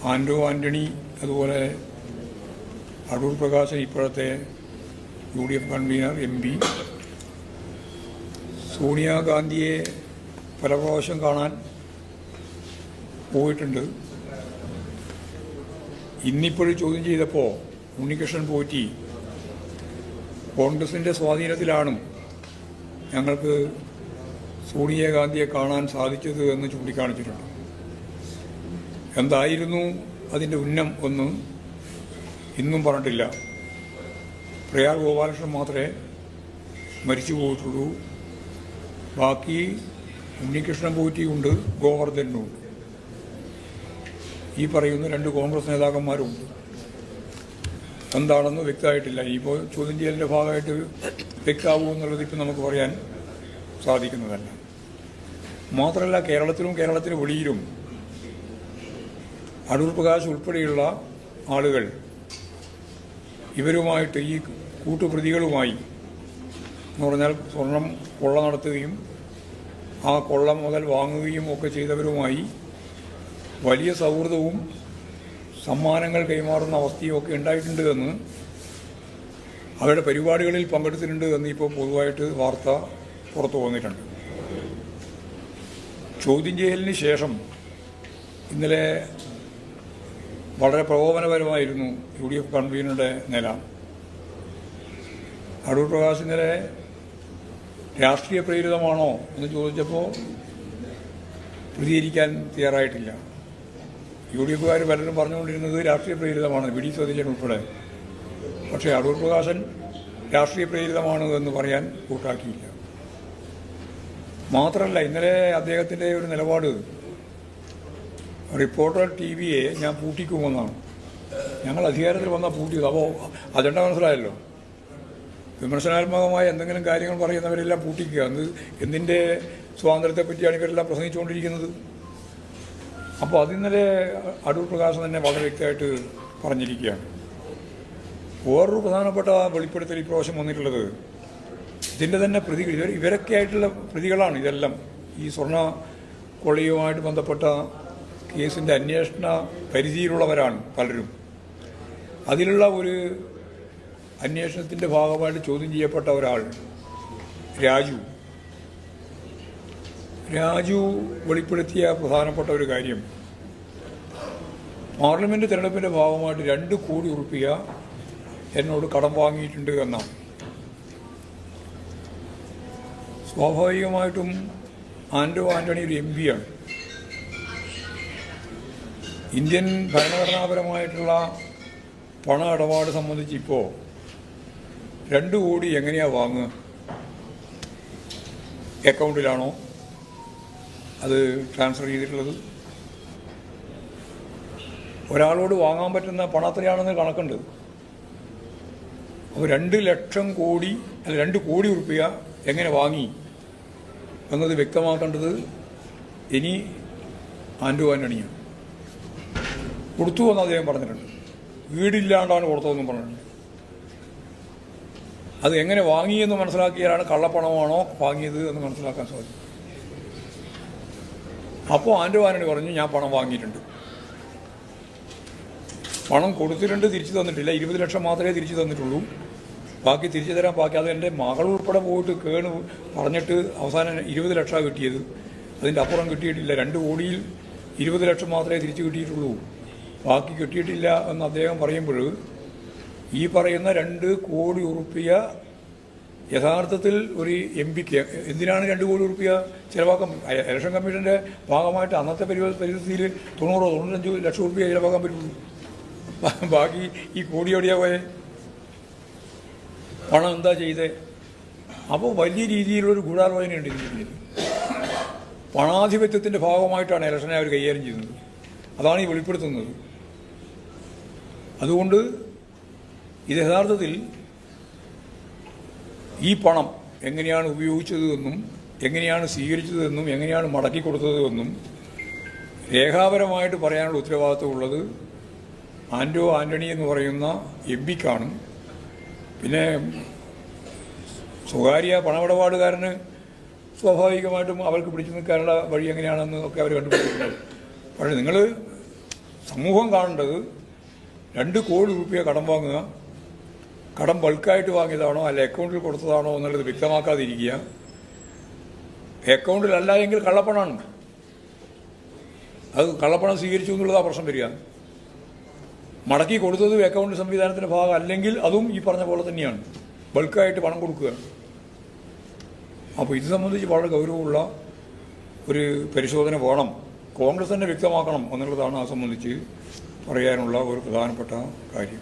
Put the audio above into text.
ആൻഡോ ആൻ്റണി, അതുപോലെ അടൂർ പ്രകാശൻ, ഇപ്പോഴത്തെ UDF convener, MP, സോണിയാഗാന്ധിയെ പല പ്രാവശ്യം കാണാൻ പോയിട്ടുണ്ട്. ഇന്നിപ്പോഴും ചോദ്യം ചെയ്തപ്പോൾ ഉണ്ണികൃഷ്ണൻ പോറ്റി കോൺഗ്രസിൻ്റെ സ്വാധീനത്തിലാണ് ഞങ്ങൾക്ക് സോണിയാഗാന്ധിയെ കാണാൻ സാധിച്ചത് എന്ന് ചൂണ്ടിക്കാണിച്ചിട്ടുണ്ട്. എന്തായിരുന്നു അതിൻ്റെ ഉന്നം എന്ന് ഇന്നും പറഞ്ഞിട്ടില്ല. പ്രയാർ ഗോപാലകൃഷ്ണൻ മാത്രമേ മരിച്ചു പോയിട്ടുള്ളൂ. ബാക്കി ഉണ്ണികൃഷ്ണൻ പോറ്റിയുണ്ട്, ഗോവർദ്ധനുണ്ട്. ഈ പറയുന്ന 2 കോൺഗ്രസ് നേതാക്കന്മാരുണ്ട്. എന്താണെന്ന് വ്യക്തമായിട്ടില്ല. ഇപ്പോൾ ചോദ്യം ചെയ്യലിൻ്റെ ഭാഗമായിട്ട് വ്യക്തമാകുമോ എന്നുള്ളത് ഇപ്പം നമുക്ക് പറയാൻ സാധിക്കുന്നതല്ല. മാത്രമല്ല, കേരളത്തിലും കേരളത്തിന് വെളിയിലും അടൂർ പ്രകാശ് ഉൾപ്പെടെയുള്ള ആളുകൾ ഇവരുമായിട്ട്, ഈ കൂട്ടുപ്രതികളുമായി എന്ന് പറഞ്ഞാൽ സ്വർണം കൊള്ള നടത്തുകയും ആ കൊള്ള മുതൽ വാങ്ങുകയും ഒക്കെ ചെയ്തവരുമായി വലിയ സൗഹൃദവും സമ്മാനങ്ങൾ കൈമാറുന്ന അവസ്ഥയും ഒക്കെ ഉണ്ടായിട്ടുണ്ട് എന്ന്, അവരുടെ പരിപാടികളിൽ പങ്കെടുത്തിട്ടുണ്ട് എന്ന് ഇപ്പോൾ പൊതുവായിട്ട് വാർത്ത പുറത്തു വന്നിട്ടുണ്ട്. ചോദ്യം ചെയ്യലിന് ശേഷം ഇന്നലെ വളരെ പ്രകോപനപരമായിരുന്നു UDF കൺവീനറുടെ നില. അടൂർ പ്രകാശ് ഇന്നലെ രാഷ്ട്രീയ പ്രേരിതമാണോ എന്ന് ചോദിച്ചപ്പോൾ പ്രതികരിക്കാൻ തയ്യാറായിട്ടില്ല. UDFകാർ പലരും പറഞ്ഞുകൊണ്ടിരുന്നത് രാഷ്ട്രീയ പ്രേരിതമാണ്, VD സതീശൻ ഉൾപ്പെടെ. പക്ഷേ അടൂർ പ്രകാശൻ രാഷ്ട്രീയ പ്രേരിതമാണ് എന്ന് പറയാൻ കൂട്ടാക്കിയില്ല. മാത്രമല്ല, ഇന്നലെ അദ്ദേഹത്തിൻ്റെ ഒരു നിലപാട് റിപ്പോർട്ടർ TVയെ ഞാൻ പൂട്ടിക്കുമെന്നാണ്. ഞങ്ങൾ അധികാരത്തിൽ വന്നാൽ പൂട്ടിയത്. അപ്പോൾ അജണ്ട മനസ്സിലായല്ലോ. വിമർശനാത്മകമായ എന്തെങ്കിലും കാര്യങ്ങൾ പറയുന്നവരെല്ലാം പൂട്ടിക്കുക. എന്തിൻ്റെ സ്വാതന്ത്ര്യത്തെ പറ്റിയാണ് ഇവരെല്ലാം പ്രസംഗിച്ചുകൊണ്ടിരിക്കുന്നത്? അപ്പോൾ അതിന്നലെ അടൂർ പ്രകാശൻ തന്നെ വളരെ വ്യക്തമായിട്ട് പറഞ്ഞിരിക്കുകയാണ്. വേറൊരു പ്രധാനപ്പെട്ട വെളിപ്പെടുത്തൽ ഇപ്രാവശ്യം വന്നിട്ടുള്ളത്, ഇതിൻ്റെ തന്നെ പ്രതികൾ, ഇവരൊക്കെ ആയിട്ടുള്ള പ്രതികളാണ് ഇതെല്ലാം. ഈ സ്വർണ്ണ കൊള്ളയുമായിട്ട് ബന്ധപ്പെട്ട കേസിൻ്റെ അന്വേഷണ പരിധിയിലുള്ളവരാണ് പലരും. അതിലുള്ള ഒരു അന്വേഷണത്തിൻ്റെ ഭാഗമായിട്ട് ചോദ്യം ചെയ്യപ്പെട്ട ഒരാൾ രാജു വെളിപ്പെടുത്തിയ പ്രധാനപ്പെട്ട ഒരു കാര്യം, പാർലമെൻറ്റ് തിരഞ്ഞെടുപ്പിൻ്റെ ഭാഗമായിട്ട് 2 കോടി ഉറുപ്പിക എന്നോട് കടം വാങ്ങിയിട്ടുണ്ട് എന്നാണ്. സ്വാഭാവികമായിട്ടും ആൻഡോ ആൻ്റണി ഒരു MP ആണ്. ഇന്ത്യൻ ഭരണഘടനാപരമായിട്ടുള്ള പണ ഇടപാട് സംബന്ധിച്ച് ഇപ്പോൾ 2 കോടി എങ്ങനെയാണ് വാങ്ങുക? അക്കൗണ്ടിലാണോ അത് ട്രാൻസ്ഫർ ചെയ്തിട്ടുള്ളത്? ഒരാളോട് വാങ്ങാൻ പറ്റുന്ന പണം എത്രയാണെന്ന് കണക്കുണ്ട്. അപ്പോൾ 2 കോടി ഉറുപ്പിക എങ്ങനെ വാങ്ങി എന്നത് വ്യക്തമാക്കേണ്ടത് ഇനി ആൻഡോ ആൻ്റണിയാണ്. കൊടുത്തു എന്ന് അദ്ദേഹം പറഞ്ഞിട്ടുണ്ട്. വീടില്ലാണ്ടാണ് കൊടുത്തതെന്നും പറഞ്ഞിട്ടുണ്ട്. അത് എങ്ങനെ വാങ്ങിയെന്ന് മനസ്സിലാക്കിയാലാണ് കള്ളപ്പണമാണോ വാങ്ങിയത് എന്ന് മനസ്സിലാക്കാൻ സാധിക്കും. അപ്പോൾ ആൻഡോ ആൻ്റണി പറഞ്ഞു, ഞാൻ പണം വാങ്ങിയിട്ടുണ്ട്, പണം കൊടുത്തിട്ടുണ്ട്, തിരിച്ചു തന്നിട്ടില്ല. 20 ലക്ഷം മാത്രമേ തിരിച്ചു തന്നിട്ടുള്ളൂ, ബാക്കി തിരിച്ചു തരാൻ ബാക്കി. അത് എൻ്റെ മകൾ ഉൾപ്പെടെ പോയിട്ട് പറഞ്ഞിട്ട് അവസാനം 20 ലക്ഷമാണ് കിട്ടിയത്. അതിൻ്റെ അപ്പുറം കിട്ടിയിട്ടില്ല. 2 കോടിയിൽ 20 ലക്ഷം മാത്രമേ തിരിച്ചു കിട്ടിയിട്ടുള്ളൂ, ബാക്കി കിട്ടിയിട്ടില്ല എന്ന് അദ്ദേഹം പറയുമ്പോൾ, ഈ പറയുന്ന 2 കോടി ഉറുപ്പിക യഥാർത്ഥത്തിൽ ഒരു MPക്ക് എന്തിനാണ് 2 കോടി ഉറുപ്പിക ചിലവാക്കാൻ? ഇലക്ഷൻ കമ്മീഷൻ്റെ ഭാഗമായിട്ട് അന്നത്തെ പരിസ്ഥിതിയിൽ 90-95 ലക്ഷം ഉറുപ്പിക ചിലവാക്കാൻ പറ്റുള്ളൂ. ബാക്കി ഈ കോടിയോടെയാ പോയെ? പണം എന്താ ചെയ്തേ? അപ്പോൾ വലിയ രീതിയിലൊരു ഗൂഢാലോചനയുണ്ട് ഇതിൽ. പണാധിപത്യത്തിൻ്റെ ഭാഗമായിട്ടാണ് ഇലക്ഷനെ അവർ കൈകാര്യം ചെയ്യുന്നത്. അതാണ് ഈ വെളിപ്പെടുത്തുന്നത്. അതുകൊണ്ട് ഇത് യഥാർത്ഥത്തിൽ ഈ പണം എങ്ങനെയാണ് ഉപയോഗിച്ചതെന്നും എങ്ങനെയാണ് സ്വീകരിച്ചതെന്നും എങ്ങനെയാണ് മടക്കി കൊടുത്തതെന്നും രേഖാപരമായിട്ട് പറയാനുള്ള ഉത്തരവാദിത്വമുള്ളത് ആൻഡോ ആൻ്റണി എന്ന് പറയുന്ന MPക്കാണ്. പിന്നെ സ്വകാര്യ പണമിടപാടുകാരന് സ്വാഭാവികമായിട്ടും അവർക്ക് പിടിച്ചു നിൽക്കാനുള്ള വഴി എങ്ങനെയാണെന്ന് ഒക്കെ അവർ കണ്ടുപിടിക്കുന്നത്. പക്ഷേ നിങ്ങൾ സമൂഹം കാണേണ്ടത് 2 കോടി രൂപ കടം വാങ്ങുക, കടം ബൾക്കായിട്ട് വാങ്ങിയതാണോ അല്ല അക്കൗണ്ടിൽ കൊടുത്തതാണോ എന്നുള്ളത് വ്യക്തമാക്കാതിരിക്കുക. അക്കൗണ്ടിലല്ല എങ്കിൽ കള്ളപ്പണമാണ്. അത് കള്ളപ്പണം സ്വീകരിച്ചു എന്നുള്ളതാണ് പ്രശ്നം വരിക. മടക്കി കൊടുത്തത് അക്കൗണ്ട് സംവിധാനത്തിൻ്റെ ഭാഗം അല്ലെങ്കിൽ അതും ഈ പറഞ്ഞ പോലെ തന്നെയാണ്, ബൾക്കായിട്ട് പണം കൊടുക്കുകയാണ്. അപ്പോൾ ഇത് സംബന്ധിച്ച് വളരെ ഗൗരവമുള്ള ഒരു പരിശോധന വേണം, കോൺഗ്രസ് തന്നെ വ്യക്തമാക്കണം എന്നുള്ളതാണ് ആ സംബന്ധിച്ച് പറയാനുള്ള ഒരു പ്രധാനപ്പെട്ട കാര്യം.